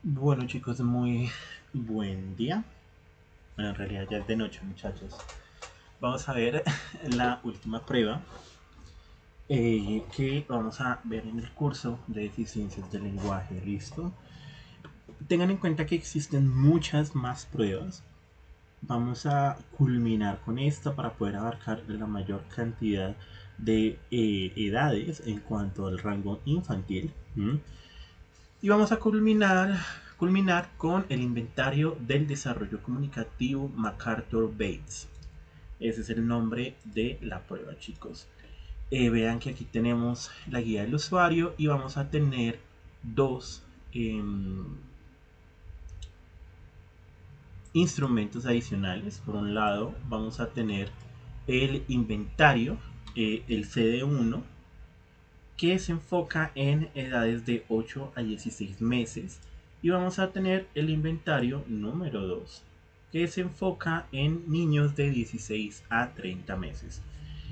Bueno chicos, muy buen día. Bueno, en realidad ya es de noche muchachos. Vamos a ver la última prueba que vamos a ver en el curso de deficiencias del lenguaje. ¿Listo? Tengan en cuenta que existen muchas más pruebas. Vamos a culminar con esta para poder abarcar la mayor cantidad de edades en cuanto al rango infantil. Y vamos a culminar con el inventario del desarrollo comunicativo MacArthur-Bates. Ese es el nombre de la prueba, chicos. Vean que aquí tenemos la guía del usuario y vamos a tener dos instrumentos adicionales. Por un lado, vamos a tener el inventario, el CD1, que se enfoca en edades de 8 a 16 meses. Y vamos a tener el inventario número 2, que se enfoca en niños de 16 a 30 meses.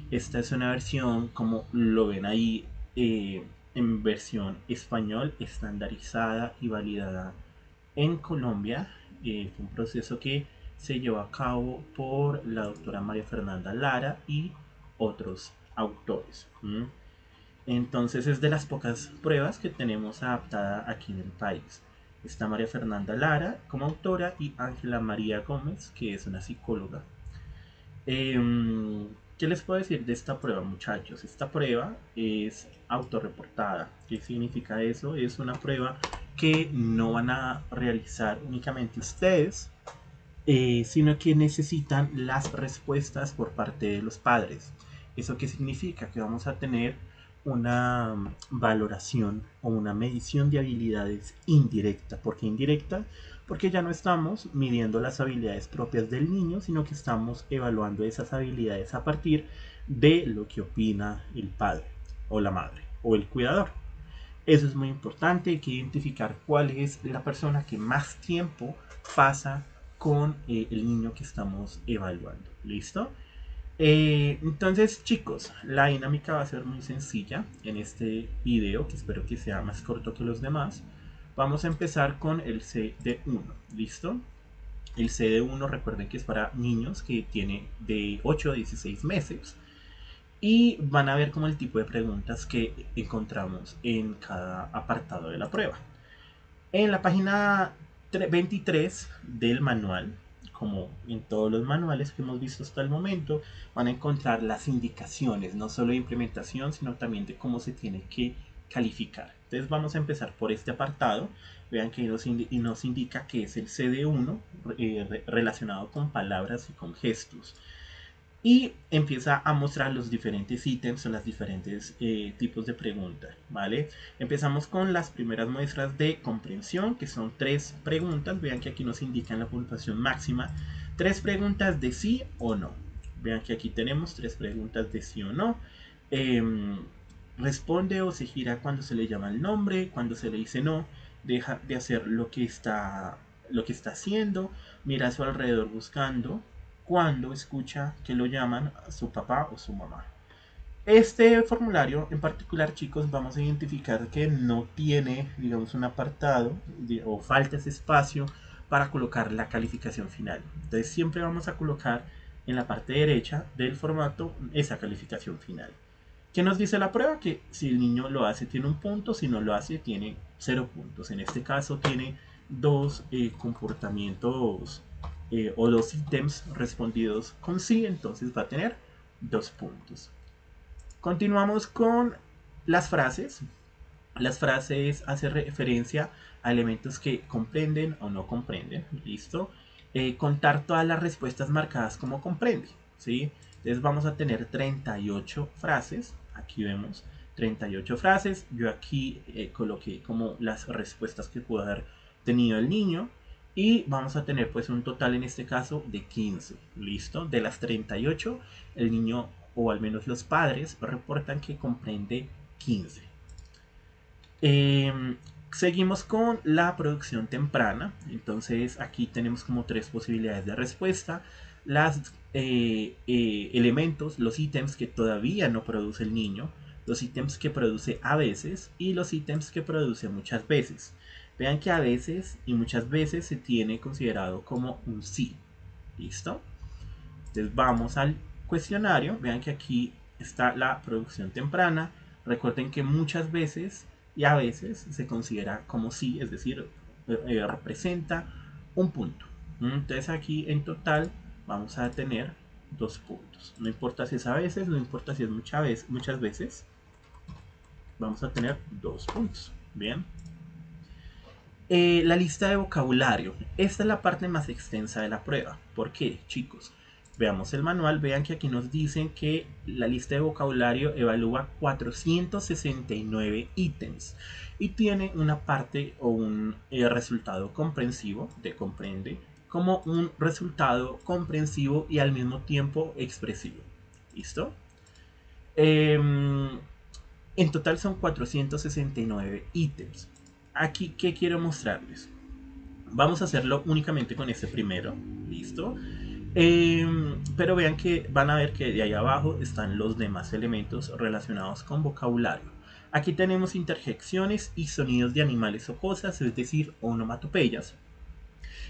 Esta es una versión, como lo ven ahí, en versión español, estandarizada y validada en Colombia. Fue un proceso que se llevó a cabo por la doctora María Fernanda Lara y otros autores. Entonces es de las pocas pruebas que tenemos adaptada aquí en el país. Está María Fernanda Lara como autora y Ángela María Gómez, que es una psicóloga. ¿Qué les puedo decir de esta prueba, muchachos? Esta prueba es autorreportada. ¿Qué significa eso? Es una prueba que no van a realizar únicamente ustedes, sino que necesitan las respuestas por parte de los padres. ¿Eso qué significa? Que vamos a tener una valoración o una medición de habilidades indirecta. ¿Por qué indirecta? Porque ya no estamos midiendo las habilidades propias del niño, sino que estamos evaluando esas habilidades a partir de lo que opina el padre o la madre o el cuidador. Eso es muy importante, hay que identificar cuál es la persona que más tiempo pasa con el niño que estamos evaluando. ¿Listo? Entonces, chicos, la dinámica va a ser muy sencilla en este video, que espero que sea más corto que los demás. Vamos a empezar con el CD1. ¿Listo? El CD1, recuerden que es para niños que tienen de 8 a 16 meses. Y van a ver como el tipo de preguntas que encontramos en cada apartado de la prueba. En la página 23 del manual, como en todos los manuales que hemos visto hasta el momento, van a encontrar las indicaciones, no solo de implementación, sino también de cómo se tiene que calificar. Entonces vamos a empezar por este apartado. Vean que nos indica que es el CD1, relacionado con palabras y con gestos, y empieza a mostrar los diferentes ítems o las diferentes tipos de preguntas, ¿vale? Empezamos con las primeras muestras de comprensión, que son 3 preguntas. Vean que aquí nos indican la puntuación máxima. 3 preguntas de sí o no. Vean que aquí tenemos 3 preguntas de sí o no. Responde o se gira cuando se le llama el nombre, cuando se le dice no, deja de hacer lo que está haciendo, mira a su alrededor buscando, cuando escucha que lo llaman a su papá o su mamá. Este formulario en particular, chicos, vamos a identificar que no tiene, digamos, un apartado o falta ese espacio para colocar la calificación final. Entonces siempre vamos a colocar en la parte derecha del formato esa calificación final. ¿Qué nos dice la prueba? Que si el niño lo hace tiene un punto, si no lo hace tiene 0 puntos. En este caso tiene dos comportamientos o dos ítems respondidos con sí, entonces va a tener 2 puntos. Continuamos con las frases. Las frases hacen referencia a elementos que comprenden o no comprenden. ¿Listo? Contar todas las respuestas marcadas como comprende. ¿Sí? Entonces vamos a tener 38 frases. Aquí vemos 38 frases. Yo aquí coloqué como las respuestas que pudo haber tenido el niño. Y vamos a tener pues un total en este caso de 15. ¿Listo? De las 38, el niño o al menos los padres reportan que comprende 15. Seguimos con la producción temprana. Entonces aquí tenemos como 3 posibilidades de respuesta. Las elementos, los ítems que todavía no produce el niño, los ítems que produce a veces y los ítems que produce muchas veces. Vean que a veces y muchas veces se tiene considerado como un sí. ¿Listo? Entonces vamos al cuestionario. Vean que aquí está la producción temprana. Recuerden que muchas veces y a veces se considera como sí, es decir, representa un punto. Entonces aquí en total vamos a tener 2 puntos. No importa si es a veces, no importa si es muchas veces, vamos a tener 2 puntos. Bien. La lista de vocabulario. Esta es la parte más extensa de la prueba. ¿Por qué, chicos? Veamos el manual. Vean que aquí nos dicen que la lista de vocabulario evalúa 469 ítems y tiene una parte o un resultado comprensivo de comprende como un resultado comprensivo y al mismo tiempo expresivo. ¿Listo? En total son 469 ítems. Aquí, ¿qué quiero mostrarles? Vamos a hacerlo únicamente con este primero. ¿Listo? Pero vean que van a ver que de ahí abajo están los demás elementos relacionados con vocabulario. Aquí tenemos interjecciones y sonidos de animales o cosas, es decir, onomatopeyas.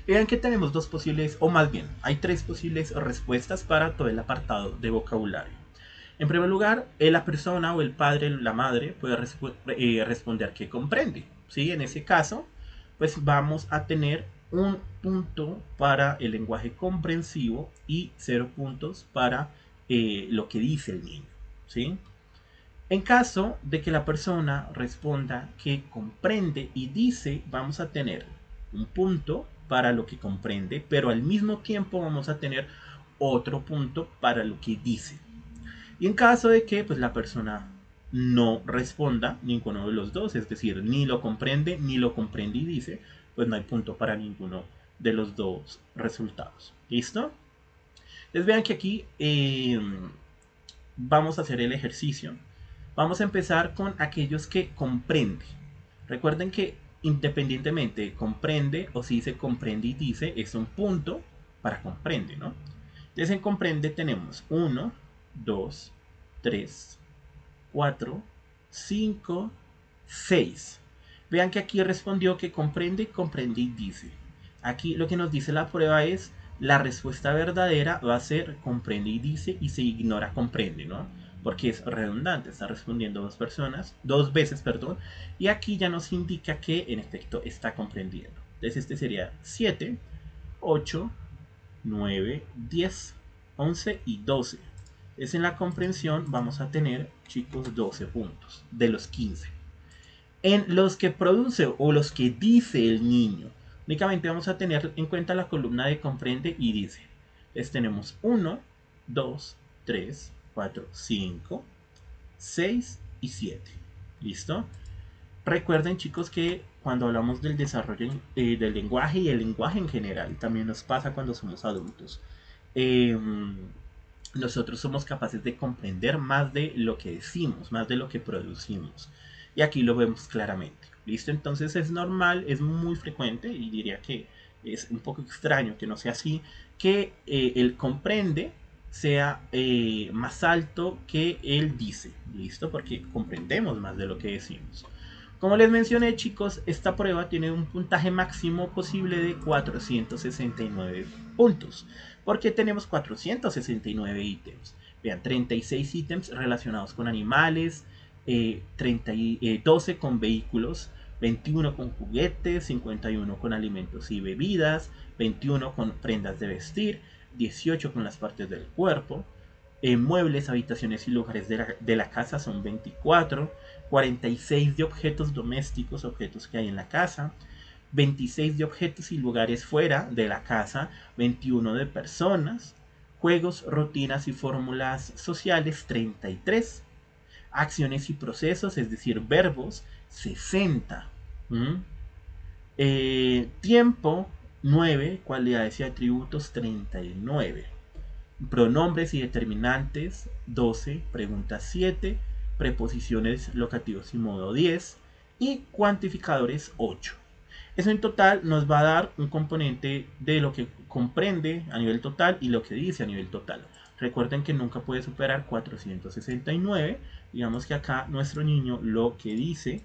Vean que tenemos dos posibles, o más bien, hay tres posibles respuestas para todo el apartado de vocabulario. En primer lugar, la persona o el padre, la madre, puede responder que comprende. ¿Sí? En ese caso, pues vamos a tener un punto para el lenguaje comprensivo y 0 puntos para lo que dice el niño. ¿Sí? En caso de que la persona responda que comprende y dice, vamos a tener un punto para lo que comprende, pero al mismo tiempo vamos a tener otro punto para lo que dice. Y en caso de que pues, la persona no responda ninguno de los dos, es decir, ni lo comprende ni lo comprende y dice, pues no hay punto para ninguno de los dos resultados. ¿Listo? Les vean que aquí vamos a hacer el ejercicio. Vamos a empezar con aquellos que comprende. Recuerden que independientemente comprende o si se comprende y dice, es un punto para comprende, ¿no? Entonces en comprende tenemos 1, 2, 3, 4, 5, 6. Vean que aquí respondió que comprende, comprende y dice. Aquí lo que nos dice la prueba es la respuesta verdadera va a ser comprende y dice y se ignora comprende, ¿no? Porque es redundante, está respondiendo dos veces, perdón, y aquí ya nos indica que en efecto está comprendiendo. Entonces este sería 7, 8, 9, 10, 11 y 12. Es en la comprensión vamos a tener, chicos, 12 puntos de los 15. En los que produce o los que dice el niño, únicamente vamos a tener en cuenta la columna de comprende y dice. Entonces tenemos 1, 2, 3, 4, 5, 6 y 7. ¿Listo? Recuerden, chicos, que cuando hablamos del desarrollo del lenguaje y el lenguaje en general, también nos pasa cuando somos adultos. Eh, nosotros somos capaces de comprender más de lo que decimos, más de lo que producimos. Y aquí lo vemos claramente. ¿Listo? Entonces es normal, es muy frecuente y diría que es un poco extraño que no sea así, que el comprende sea más alto que el dice. ¿Listo? Porque comprendemos más de lo que decimos. Como les mencioné, chicos, esta prueba tiene un puntaje máximo posible de 469 puntos, porque tenemos 469 ítems. Vean, 36 ítems relacionados con animales, 12 con vehículos, 21 con juguetes, 51 con alimentos y bebidas, 21 con prendas de vestir, 18 con las partes del cuerpo, muebles, habitaciones y lugares de la casa son 24, 46 de objetos domésticos, objetos que hay en la casa, 26 de objetos y lugares fuera de la casa, 21 de personas, juegos, rutinas y fórmulas sociales, 33, acciones y procesos, es decir, verbos, 60, tiempo, 9, cualidades y atributos, 39. Pronombres y determinantes 12, preguntas 7, preposiciones locativos y modo 10 y cuantificadores 8. Eso en total nos va a dar un componente de lo que comprende a nivel total y lo que dice a nivel total. Recuerden que nunca puede superar 469. Digamos que acá nuestro niño lo que dice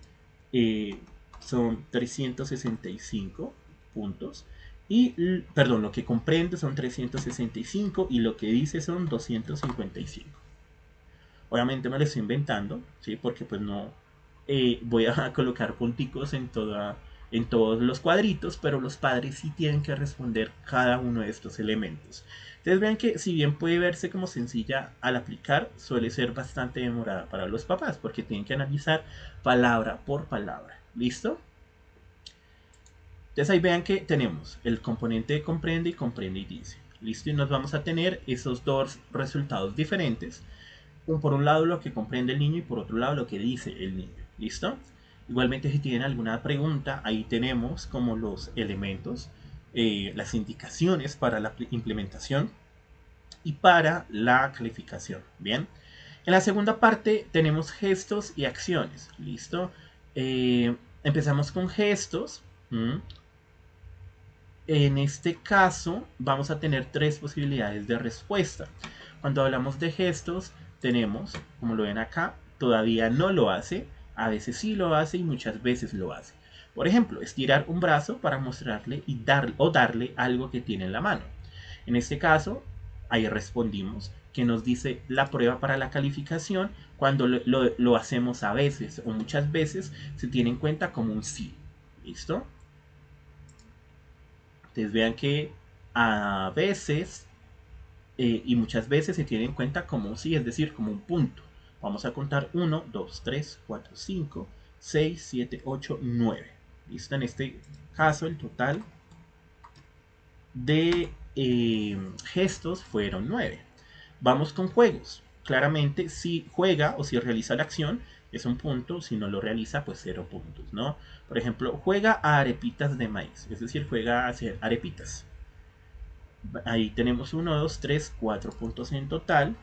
son 365 puntos. Y, perdón, lo que comprende son 365 y lo que dice son 255. Obviamente me lo estoy inventando, ¿sí? Porque pues no voy a colocar punticos en todos los cuadritos, pero los padres sí tienen que responder cada uno de estos elementos. Entonces vean que si bien puede verse como sencilla al aplicar, suele ser bastante demorada para los papás, porque tienen que analizar palabra por palabra. ¿Listo? Entonces ahí vean que tenemos el componente de comprende y dice. ¿Listo? Y nos vamos a tener esos dos resultados diferentes. Por un lado lo que comprende el niño y por otro lado lo que dice el niño. ¿Listo? Igualmente si tienen alguna pregunta, ahí tenemos como los elementos, las indicaciones para la implementación y para la calificación. Bien. En la segunda parte tenemos gestos y acciones. ¿Listo? Empezamos con gestos. En este caso vamos a tener tres posibilidades de respuesta. Cuando hablamos de gestos tenemos, como lo ven acá, todavía no lo hace, a veces sí lo hace y muchas veces lo hace. Por ejemplo, estirar un brazo para mostrarle o darle algo que tiene en la mano. En este caso, ahí respondimos que nos dice la prueba para la calificación. Cuando lo hacemos a veces o muchas veces se tiene en cuenta como un sí. ¿Listo? Entonces vean que a veces y muchas veces se tiene en cuenta como un sí, es decir, como un punto. Vamos a contar 1, 2, 3, 4, 5, 6, 7, 8, 9. ¿Listo? En este caso el total de gestos fueron 9. Vamos con juegos. Claramente si juega o si realiza la acción es un punto, si no lo realiza pues 0 puntos, ¿no? Por ejemplo, juega a arepitas de maíz, es decir, juega a hacer arepitas. Ahí tenemos 1, 2, 3, 4 puntos en total.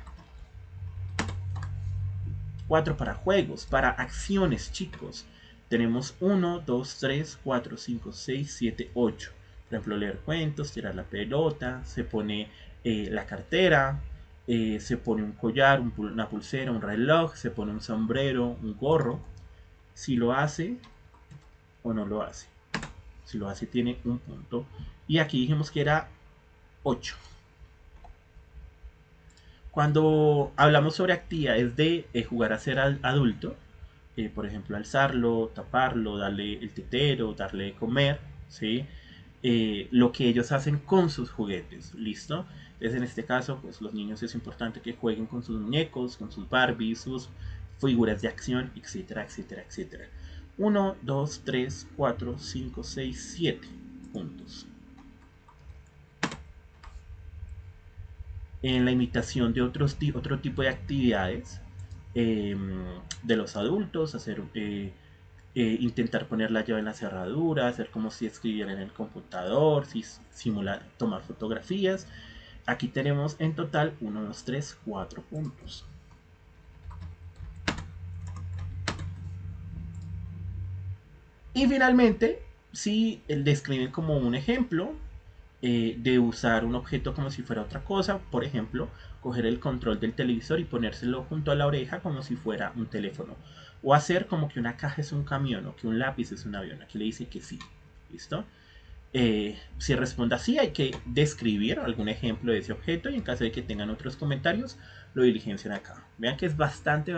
4 para juegos, para acciones, chicos. Tenemos 1, 2, 3, 4, 5, 6, 7, 8. Por ejemplo, leer cuentos, tirar la pelota, se pone la cartera, se pone un collar, una pulsera, un reloj, se pone un sombrero, un gorro. Si lo hace o no lo hace. Si lo hace tiene un punto. Y aquí dijimos que era 8. Cuando hablamos sobre actividades de jugar a ser adulto, por ejemplo, alzarlo, taparlo, darle el tetero, darle de comer, ¿sí? Lo que ellos hacen con sus juguetes, ¿listo? Entonces, en este caso, pues los niños es importante que jueguen con sus muñecos, con sus Barbies, sus figuras de acción, etcétera, etcétera, etcétera. 1, 2, 3, 4, 5, 6, 7 puntos. En la imitación de otro tipo de actividades de los adultos, intentar poner la llave en la cerradura, hacer como si escribieran en el computador, si simular, tomar fotografías. Aquí tenemos en total 1, 2, 3, 4 puntos. Y finalmente, si describen como un ejemplo de usar un objeto como si fuera otra cosa, por ejemplo, coger el control del televisor y ponérselo junto a la oreja como si fuera un teléfono. O hacer como que una caja es un camión o que un lápiz es un avión. Aquí le dice que sí. ¿Listo? Si responde así, hay que describir algún ejemplo de ese objeto y en caso de que tengan otros comentarios, lo diligencian acá. Vean que es bastante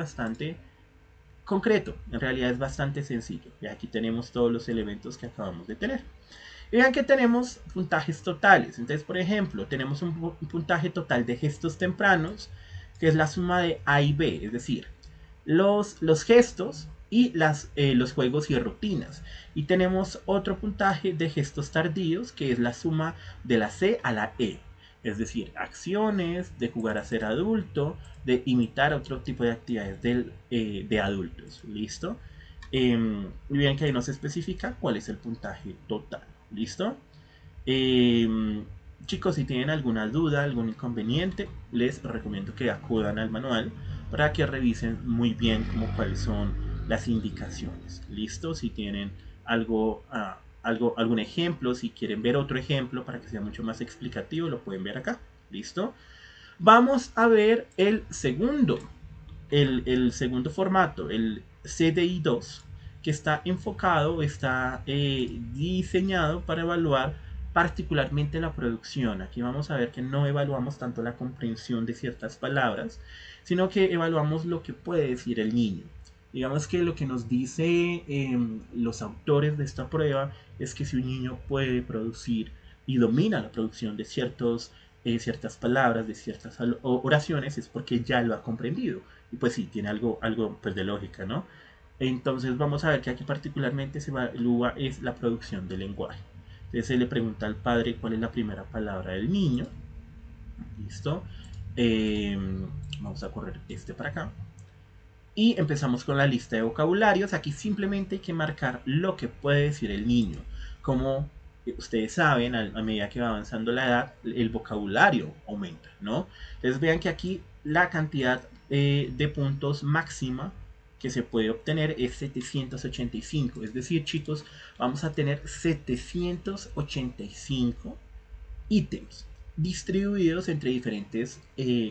concreto. En realidad es bastante sencillo. Y aquí tenemos todos los elementos que acabamos de tener. Y vean que tenemos puntajes totales. Entonces, por ejemplo, tenemos un puntaje total de gestos tempranos, que es la suma de A y B, es decir, los gestos y los juegos y rutinas. Y tenemos otro puntaje de gestos tardíos, que es la suma de la C a la E. Es decir, acciones, de jugar a ser adulto, de imitar otro tipo de actividades de adultos. ¿Listo? Y bien que ahí nos especifica cuál es el puntaje total. ¿Listo? Chicos, si tienen alguna duda, algún inconveniente, les recomiendo que acudan al manual para que revisen muy bien como cuáles son las indicaciones. ¿Listo? Si tienen algún ejemplo, si quieren ver otro ejemplo para que sea mucho más explicativo, lo pueden ver acá. ¿Listo? Vamos a ver el segundo formato, el CDI2, que está enfocado, está diseñado para evaluar particularmente la producción. Aquí vamos a ver que no evaluamos tanto la comprensión de ciertas palabras, sino que evaluamos lo que puede decir el niño. Digamos que lo que nos dice los autores de esta prueba es que si un niño puede producir y domina la producción de ciertas palabras, de ciertas oraciones, es porque ya lo ha comprendido. Y pues sí, tiene algo pues de lógica, ¿no? Entonces vamos a ver que aquí particularmente se evalúa es la producción del lenguaje. Entonces se le pregunta al padre cuál es la primera palabra del niño. Listo. Eh, Vamos a correr este para acá. Y empezamos con la lista de vocabularios. Aquí simplemente hay que marcar lo que puede decir el niño. Como ustedes saben, a medida que va avanzando la edad, el vocabulario aumenta, ¿no? Entonces vean que aquí la cantidad de puntos máxima que se puede obtener es 785. Es decir, chicos, vamos a tener 785 ítems distribuidos entre diferentes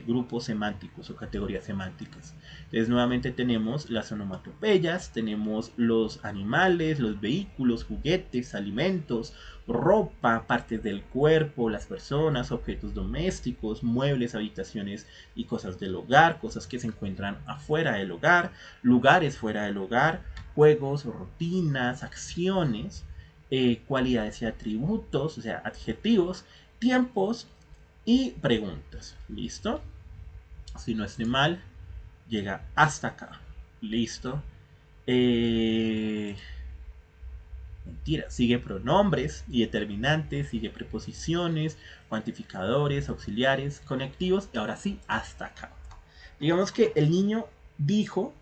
grupos semánticos o categorías semánticas. Entonces nuevamente tenemos las onomatopeyas, tenemos los animales, los vehículos, juguetes, alimentos, ropa, partes del cuerpo, las personas, objetos domésticos, muebles, habitaciones y cosas del hogar, cosas que se encuentran afuera del hogar, lugares fuera del hogar, juegos, rutinas, acciones, cualidades y atributos, o sea, adjetivos, tiempos y preguntas. ¿Listo? Si no estoy mal, llega hasta acá. ¿Listo? Mentira, sigue pronombres y determinantes, sigue preposiciones, cuantificadores, auxiliares, conectivos y ahora sí, hasta acá. Digamos que el niño dijo,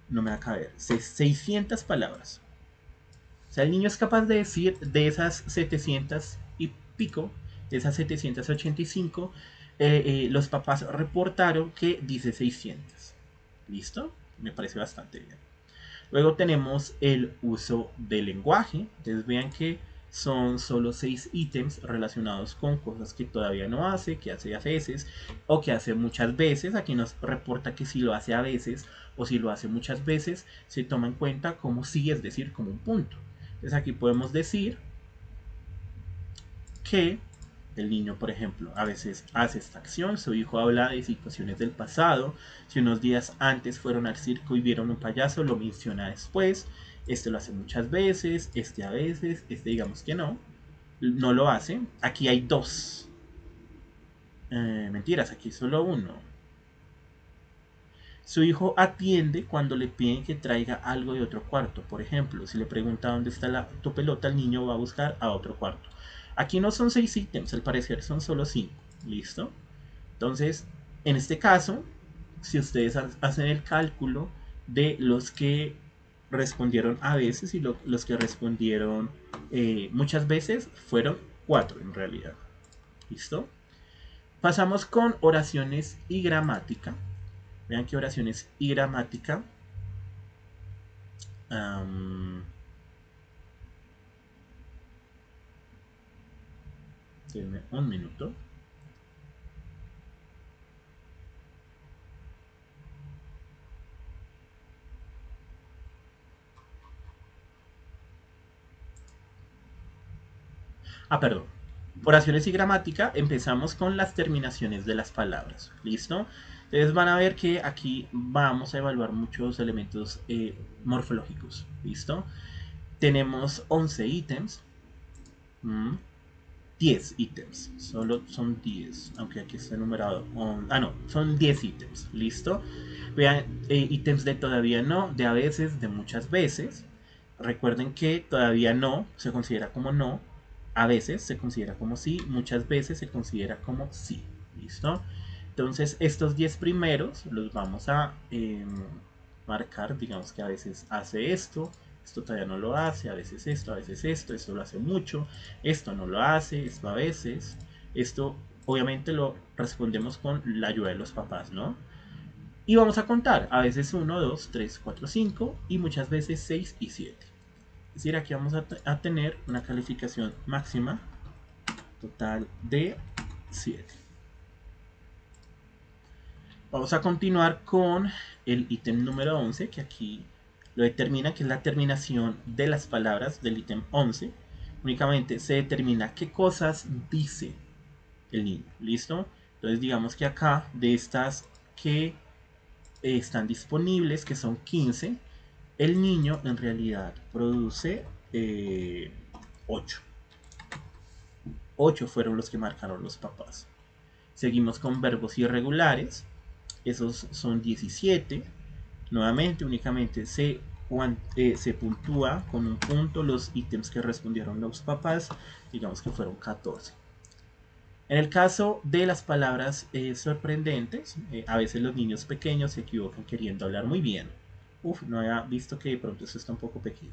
no me va a caber, 600 palabras. O sea, el niño es capaz de decir de esas 700 y pico, de esas 785, los papás reportaron que dice 600. ¿Listo? Me parece bastante bien. Luego tenemos el uso del lenguaje. Entonces vean que son solo 6 ítems relacionados con cosas que todavía no hace, que hace a veces o que hace muchas veces. Aquí nos reporta que si lo hace a veces o si lo hace muchas veces, se toma en cuenta como sí, es decir, como un punto. Entonces aquí podemos decir que el niño, por ejemplo, a veces hace esta acción. Su hijo habla de situaciones del pasado. Si unos días antes fueron al circo y vieron un payaso, lo menciona después. Este lo hace muchas veces, este a veces, este digamos que no. No lo hace. Aquí hay dos. Mentiras, aquí solo uno. Su hijo atiende cuando le piden que traiga algo de otro cuarto. Por ejemplo, si le pregunta dónde está tu pelota, el niño va a buscar a otro cuarto. Aquí no son 6 ítems, al parecer son solo 5. ¿Listo? Entonces, en este caso, si ustedes hacen el cálculo de los que respondieron a veces y los que respondieron muchas veces, fueron 4 en realidad. ¿Listo? Pasamos con oraciones y gramática. Vean que oraciones y gramática. Denme un minuto. Perdón. Oraciones y gramática, empezamos con las terminaciones de las palabras. ¿Listo? Entonces van a ver que aquí vamos a evaluar muchos elementos morfológicos. ¿Listo? Tenemos 11 ítems. 10 ítems. Solo son 10. Aunque aquí está numerado. No, son 10 ítems. ¿Listo? Vean, ítems de todavía no, de a veces, de muchas veces. Recuerden que todavía no se considera como no. A veces se considera como sí. Muchas veces se considera como sí. ¿Listo? Entonces, estos 10 primeros los vamos a marcar. Digamos que a veces hace esto todavía no lo hace, a veces esto lo hace mucho, esto no lo hace, esto a veces, esto obviamente lo respondemos con la ayuda de los papás, ¿no? Y vamos a contar, a veces 1, 2, 3, 4, 5 y muchas veces 6 y 7. Es decir, aquí vamos a tener una calificación máxima total de 7. Vamos a continuar con el ítem número 11, que aquí lo determina, que es la terminación de las palabras del ítem 11. Únicamente se determina qué cosas dice el niño, ¿listo? Entonces digamos que acá, de estas que están disponibles, que son 15, el niño en realidad produce 8. 8 fueron los que marcaron los papás. Seguimos con verbos irregulares, esos son 17. Nuevamente, únicamente se puntúa con un punto los ítems que respondieron los papás, digamos que fueron 14. En el caso de las palabras sorprendentes, a veces los niños pequeños se equivocan queriendo hablar muy bien. No había visto que de pronto eso está un poco pequeño.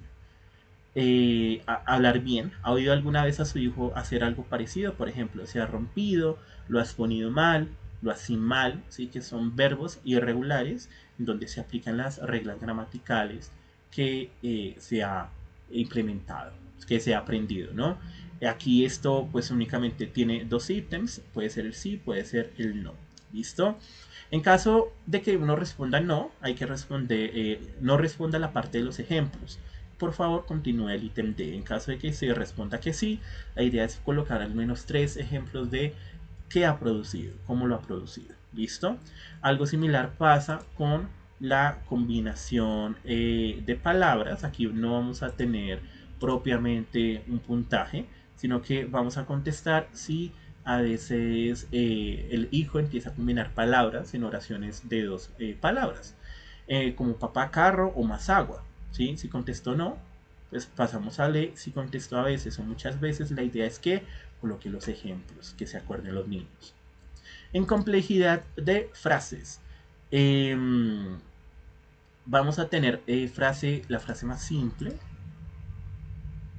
Hablar bien. ¿Ha oído alguna vez a su hijo hacer algo parecido? Por ejemplo, se ha rompido, lo has ponido mal, lo hace mal, ¿sí? Que son verbos irregulares en donde se aplican las reglas gramaticales que se ha implementado, que se ha aprendido, ¿no? Aquí esto pues únicamente tiene dos ítems, puede ser el sí, puede ser el no. ¿Listo? En caso de que uno responda no, hay que responder, no responda la parte de los ejemplos. Por favor, continúe el ítem D. En caso de que se responda que sí, la idea es colocar al menos 3 ejemplos de qué ha producido, cómo lo ha producido. ¿Listo? Algo similar pasa con la combinación de palabras. Aquí no vamos a tener propiamente un puntaje, sino que vamos a contestar si a veces el hijo empieza a combinar palabras en oraciones de dos palabras, como papá, carro o más agua. ¿Sí? Si contestó no, pues pasamos a le. Si contestó a veces o muchas veces, la idea es que coloque los ejemplos, que se acuerden los niños. En complejidad de frases, vamos a tener la frase más simple,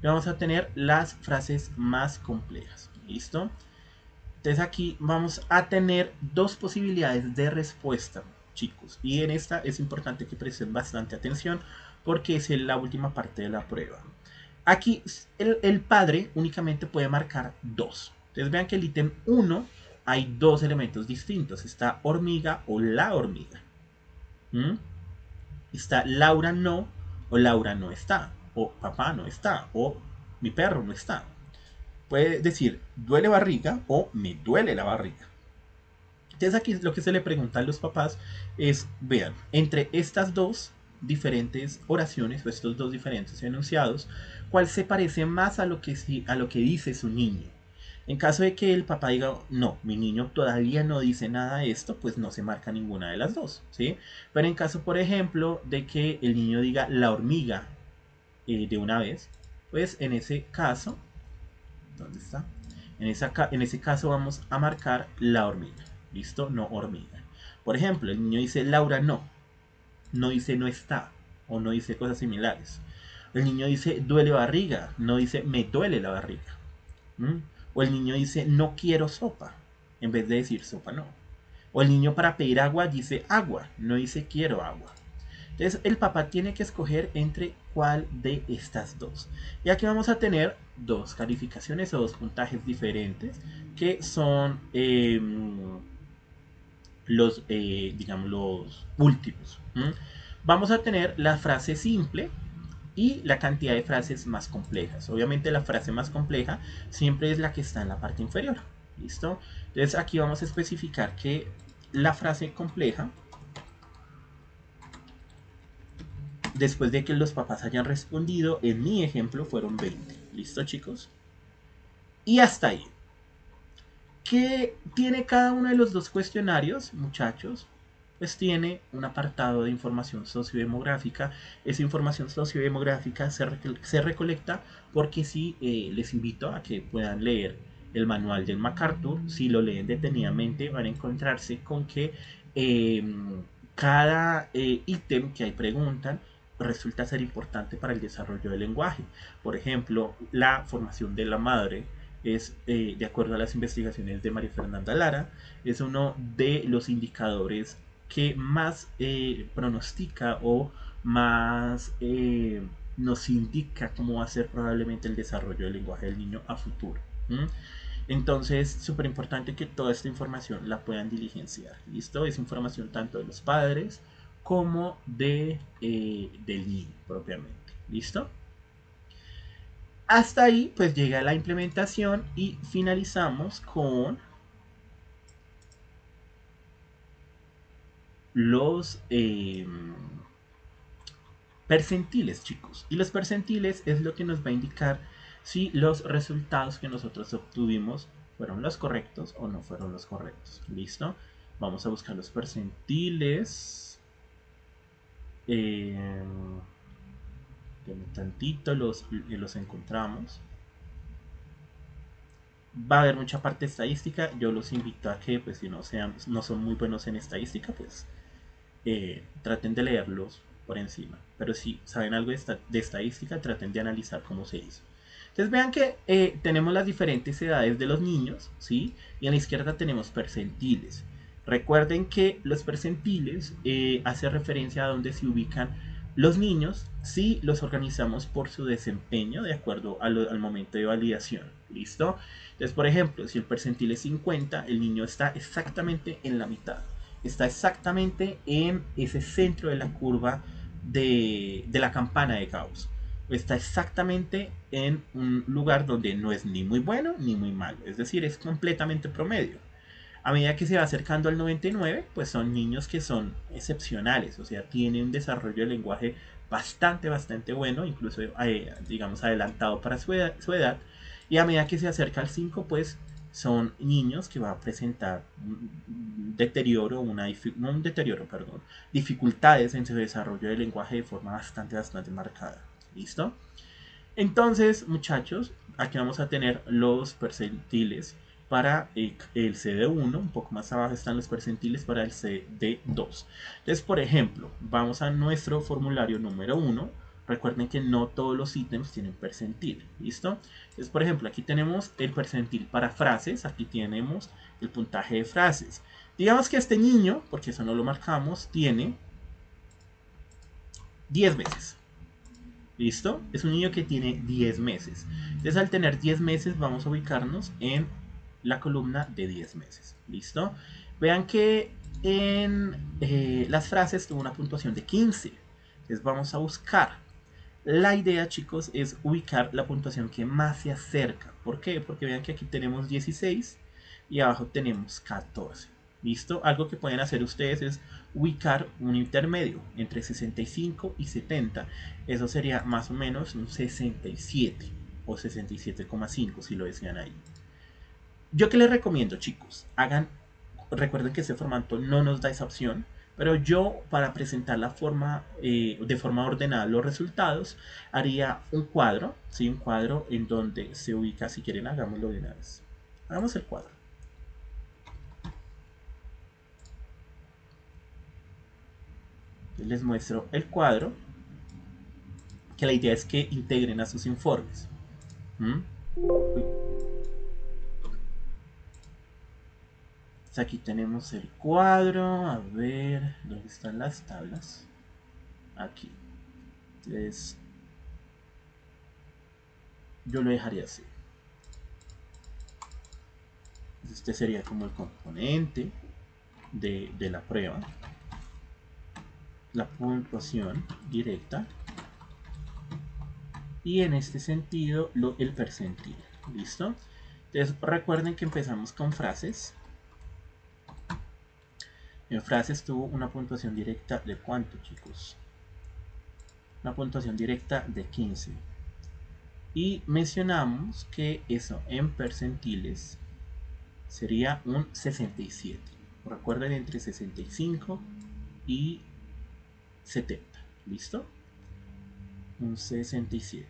y vamos a tener las frases más complejas. ¿Listo? Entonces aquí vamos a tener dos posibilidades de respuesta, chicos. Y en esta es importante que presten bastante atención porque es la última parte de la prueba. Aquí el padre únicamente puede marcar dos. Entonces vean que el ítem 1 hay dos elementos distintos. Está hormiga o la hormiga. Está Laura no o Laura no está. O papá no está. O mi perro no está. Puede decir duele barriga o me duele la barriga. Entonces aquí lo que se le pregunta a los papás es, vean, entre estas dos diferentes oraciones o estos dos diferentes enunciados, ¿cuál se parece más a lo que dice su niño? En caso de que el papá diga, no, mi niño todavía no dice nada de esto, pues no se marca ninguna de las dos, ¿sí? Pero en caso, por ejemplo, de que el niño diga la hormiga de una vez, pues en ese caso, ¿dónde está? En ese caso vamos a marcar la hormiga. ¿Listo? No hormiga. Por ejemplo, el niño dice Laura no. No dice no está. O no dice cosas similares. El niño dice duele barriga. No dice me duele la barriga. O el niño dice no quiero sopa. En vez de decir sopa no. O el niño para pedir agua dice agua. No dice quiero agua. Entonces el papá tiene que escoger entre cuál de estas dos. Y aquí vamos a tener dos calificaciones o dos puntajes diferentes que son digamos, los últimos. Vamos a tener la frase simple y la cantidad de frases más complejas. Obviamente la frase más compleja siempre es la que está en la parte inferior. ¿Listo? Entonces aquí vamos a especificar que la frase compleja, después de que los papás hayan respondido, en mi ejemplo fueron 20. ¿Listo, chicos? Y hasta ahí. ¿Qué tiene cada uno de los dos cuestionarios, muchachos? Pues tiene un apartado de información sociodemográfica. Esa información sociodemográfica se recolecta porque sí les invito a que puedan leer el manual del MacArthur. Si lo leen detenidamente van a encontrarse con que cada ítem que ahí preguntan resulta ser importante para el desarrollo del lenguaje. Por ejemplo, la formación de la madre es, de acuerdo a las investigaciones de María Fernanda Lara, es uno de los indicadores que más pronostica o más nos indica cómo va a ser probablemente el desarrollo del lenguaje del niño a futuro. Entonces, súper importante que toda esta información la puedan diligenciar. ¿Listo? Es información tanto de los padres como del niño propiamente. ¿Listo? Hasta ahí pues llega la implementación y finalizamos con los percentiles, chicos. Y los percentiles es lo que nos va a indicar si los resultados que nosotros obtuvimos fueron los correctos o no fueron los correctos. ¿Listo? Vamos a buscar los percentiles. Tantito los encontramos. Va a haber mucha parte estadística. Yo los invito a que, pues, si no son muy buenos en estadística, pues traten de leerlos por encima. Pero si saben algo de estadística, traten de analizar cómo se hizo. Entonces vean que tenemos las diferentes edades de los niños, ¿sí? Y a la izquierda tenemos percentiles. Recuerden que los percentiles hace referencia a donde se ubican los niños si los organizamos por su desempeño de acuerdo al momento de validación. ¿Listo? Entonces, por ejemplo, si el percentil es 50, el niño está exactamente en la mitad. Está exactamente en ese centro de la curva de la campana de Gauss. Está exactamente en un lugar donde no es ni muy bueno ni muy malo. Es decir, es completamente promedio. A medida que se va acercando al 99, pues son niños que son excepcionales, o sea, tienen un desarrollo de lenguaje bastante bueno, incluso digamos adelantado para su edad. Y a medida que se acerca al 5, pues son niños que va a presentar un deterioro, no un deterioro, perdón, dificultades en su desarrollo de lenguaje de forma bastante marcada. ¿Listo? Entonces, muchachos, aquí vamos a tener los percentiles para el CD1, un poco más abajo están los percentiles para el CD2. Entonces, por ejemplo, vamos a nuestro formulario número 1. Recuerden que no todos los ítems tienen percentil, ¿listo? Entonces, por ejemplo, aquí tenemos el percentil para frases, aquí tenemos el puntaje de frases. Digamos que este niño, porque eso no lo marcamos, tiene 10 meses. ¿Listo? Es un niño que tiene 10 meses. Entonces, al tener 10 meses, vamos a ubicarnos en la columna de 10 meses. ¿Listo? Vean que en las frases tuvo una puntuación de 15. Entonces, vamos a buscar. La idea, chicos, es ubicar la puntuación que más se acerca. ¿Por qué? Porque vean que aquí tenemos 16 y abajo tenemos 14. ¿Listo? Algo que pueden hacer ustedes es ubicar un intermedio entre 65 y 70. Eso sería más o menos un 67 o 67,5 si lo desean ahí. Yo que les recomiendo, chicos, recuerden que este formato no nos da esa opción, pero yo para presentar de forma ordenada los resultados haría un cuadro, ¿sí? Un cuadro en donde se ubica, si quieren hagámoslo de una vez. Hagamos el cuadro. Les muestro el cuadro, que la idea es que integren a sus informes. Aquí tenemos el cuadro. A ver, ¿dónde están las tablas? Aquí. Entonces, yo lo dejaría así. Este sería como el componente de la prueba. La puntuación directa. Y en este sentido, el percentil. ¿Listo? Entonces, recuerden que empezamos con frases. En frases tuvo una puntuación directa de ¿cuánto, chicos? Una puntuación directa de 15. Y mencionamos que eso en percentiles sería un 67. Recuerden, entre 65 y 70. ¿Listo? Un 67.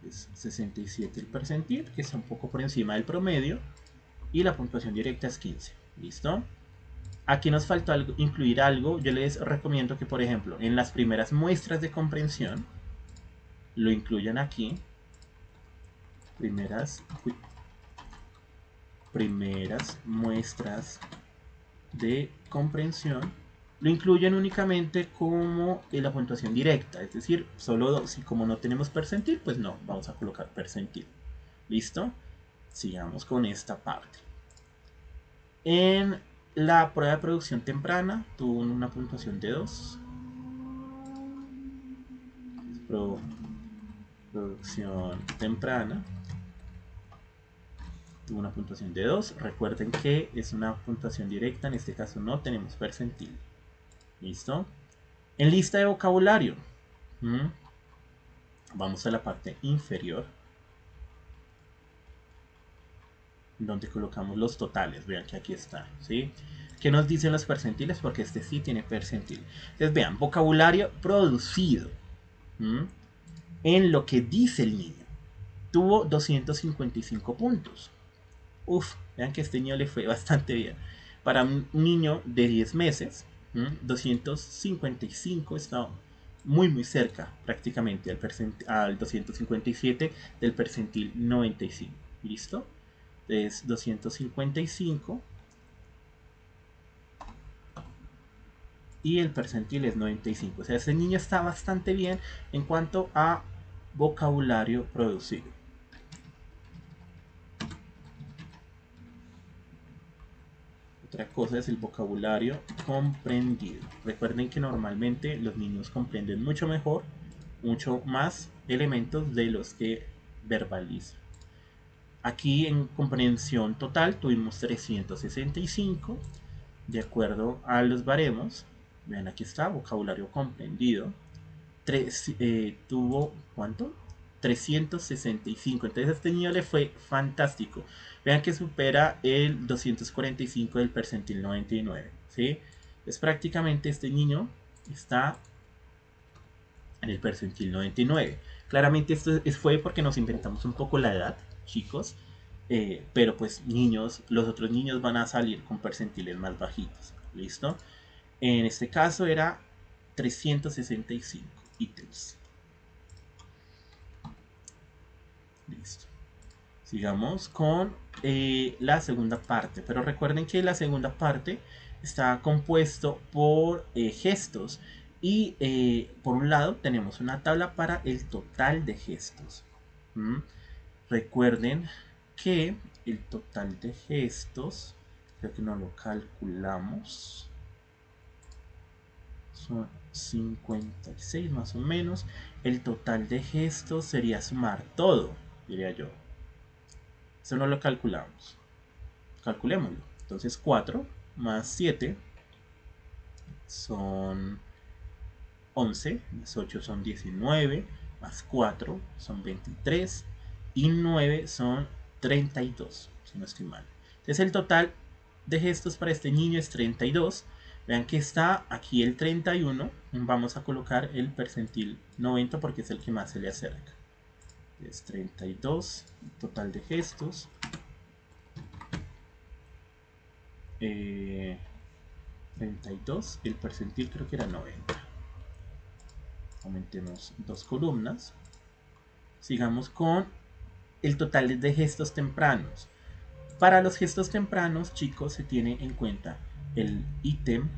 Es 67 el percentil, que está un poco por encima del promedio. Y la puntuación directa es 15. ¿Listo? Aquí nos faltó incluir algo. Yo les recomiendo que, por ejemplo, en las primeras muestras de comprensión, lo incluyan aquí. Primeras muestras de comprensión lo incluyen únicamente como la puntuación directa, es decir, solo 2. Y como no tenemos percentil, pues no, vamos a colocar percentil. ¿Listo? Sigamos con esta parte. En La prueba de producción temprana tuvo una puntuación de 2. Producción temprana tuvo una puntuación de 2. Recuerden que es una puntuación directa, en este caso no tenemos percentil. ¿Listo? En lista de vocabulario, vamos a la parte inferior, donde colocamos los totales. Vean que aquí está, ¿sí? ¿Qué nos dicen los percentiles? Porque este sí tiene percentil. Entonces vean, vocabulario producido en lo que dice el niño. Tuvo 255 puntos. Uf, vean que este niño le fue bastante bien. Para un niño de 10 meses, 255 está muy cerca prácticamente al 257 del percentil 95. ¿Listo? Es 255 y el percentil es 95. O sea, este niño está bastante bien en cuanto a vocabulario producido. Otra cosa es el vocabulario comprendido. Recuerden que normalmente los niños comprenden mucho mejor, mucho más elementos de los que verbalizan. Aquí en comprensión total tuvimos 365 de acuerdo a los baremos. Vean, aquí está, vocabulario comprendido. Tuvo, ¿cuánto? 365. Entonces a este niño le fue fantástico. Vean que supera el 245 del percentil 99. ¿Sí? Es prácticamente este niño está en el percentil 99. Claramente esto fue porque nos inventamos un poco la edad, chicos. Pero pues niños, los otros niños van a salir con percentiles más bajitos. ¿Listo? En este caso era 365 ítems. Listo. Sigamos con la segunda parte. Pero recuerden que la segunda parte está compuesto por gestos. Y por un lado tenemos una tabla para el total de gestos. Recuerden que el total de gestos, creo que no lo calculamos, son 56 más o menos. El total de gestos sería sumar todo, diría yo. Eso no lo calculamos. Calculémoslo. Entonces 4 más 7 son 11, más 8 son 19, más 4 son 23 y 9 son 32, si no estoy mal. Entonces el total de gestos para este niño es 32. Vean que está aquí el 31. Vamos a colocar el percentil 90 porque es el que más se le acerca. Es 32, total de gestos. 32, el percentil creo que era 90. Aumentemos dos columnas. Sigamos con el total de gestos tempranos. Para los gestos tempranos, chicos, se tiene en cuenta el ítem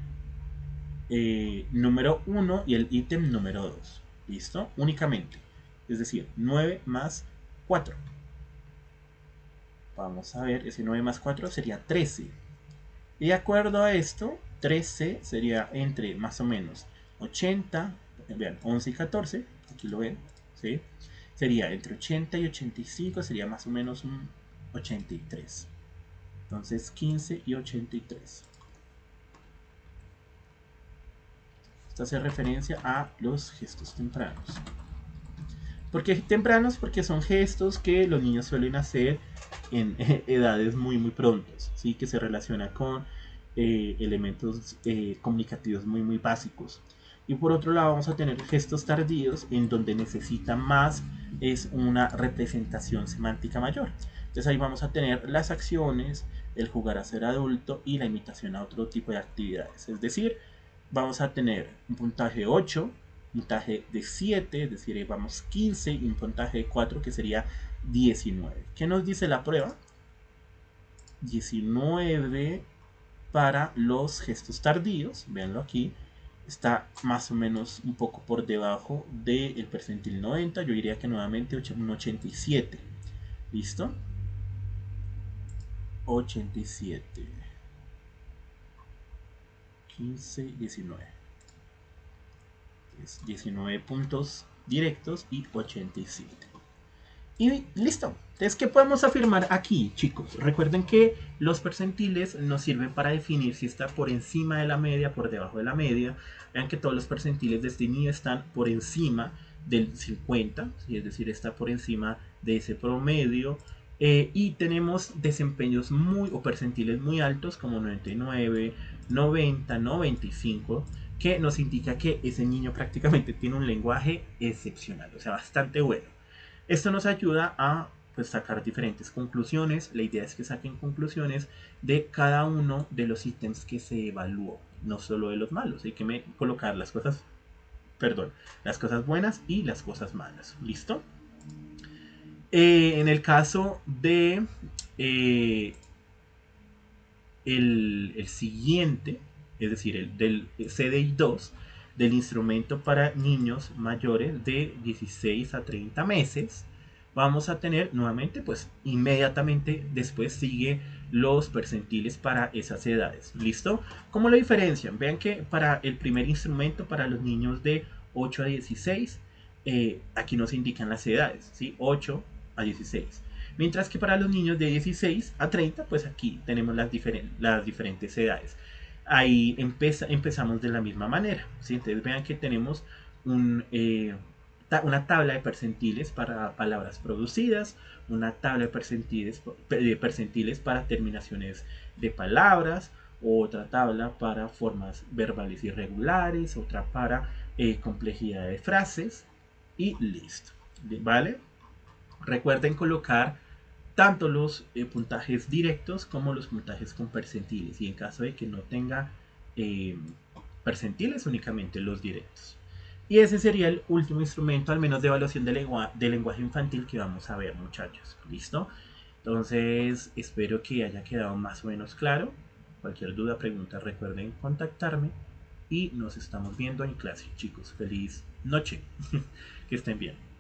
número 1 y el ítem número 2. ¿Listo? Únicamente. Es decir, 9 más 4. Vamos a ver, ese 9 más 4 sería 13. Y de acuerdo a esto, 13 sería entre más o menos 80, vean, 11 y 14, aquí lo ven, ¿sí? Sería entre 80 y 85, sería más o menos un 83. Entonces 15 y 83. Esto hace referencia a los gestos tempranos. ¿Por qué tempranos? Porque son gestos que los niños suelen hacer en edades muy prontas, ¿sí? Que se relaciona con elementos comunicativos muy básicos. Y por otro lado vamos a tener gestos tardíos en donde necesita más es una representación semántica mayor. Entonces ahí vamos a tener las acciones, el jugar a ser adulto y la imitación a otro tipo de actividades. Es decir, vamos a tener un puntaje 8, un puntaje de 7, es decir, ahí vamos 15 y un puntaje de 4 que sería 19. ¿Qué nos dice la prueba? 19 para los gestos tardíos, véanlo aquí, está más o menos un poco por debajo del percentil 90, yo diría que nuevamente un 87. ¿Listo? 87. 15, 19. 19 puntos directos y 87. Y listo. Entonces, ¿qué podemos afirmar aquí, chicos? Recuerden que los percentiles nos sirven para definir si está por encima de la media, por debajo de la media. Vean que todos los percentiles de este niño están por encima del 50, ¿sí? Es decir, está por encima de ese promedio. Y tenemos desempeños o percentiles muy altos como 99, 90, 95, que nos indica que ese niño prácticamente tiene un lenguaje excepcional, o sea, bastante bueno. Esto nos ayuda a pues, sacar diferentes conclusiones. La idea es que saquen conclusiones de cada uno de los ítems que se evaluó, no solo de los malos. Hay que colocar las cosas, las cosas buenas y las cosas malas. ¿Listo? En el caso de el siguiente, es decir, el del CDI 2, del instrumento para niños mayores de 16 a 30 meses, vamos a tener nuevamente, pues inmediatamente después sigue los percentiles para esas edades. ¿Listo? ¿Cómo lo diferencian? Vean que para el primer instrumento, para los niños de 8 a 16, aquí nos indican las edades, ¿sí? 8 a 16. Mientras que para los niños de 16 a 30, pues aquí tenemos las diferentes edades. Ahí empezamos de la misma manera, ¿sí? Entonces vean que tenemos una tabla de percentiles para palabras producidas, una tabla de percentiles para terminaciones de palabras, otra tabla para formas verbales irregulares, otra para complejidad de frases y listo. ¿Vale? Recuerden colocar tanto los puntajes directos como los puntajes con percentiles, y en caso de que no tenga eh, percentiles, únicamente los directos. Y ese sería el último instrumento, al menos de evaluación de lenguaje infantil, que vamos a ver, muchachos. ¿Listo? Entonces, espero que haya quedado más o menos claro. Cualquier duda, pregunta, recuerden contactarme. Y nos estamos viendo en clase, chicos. Feliz noche. Que estén bien.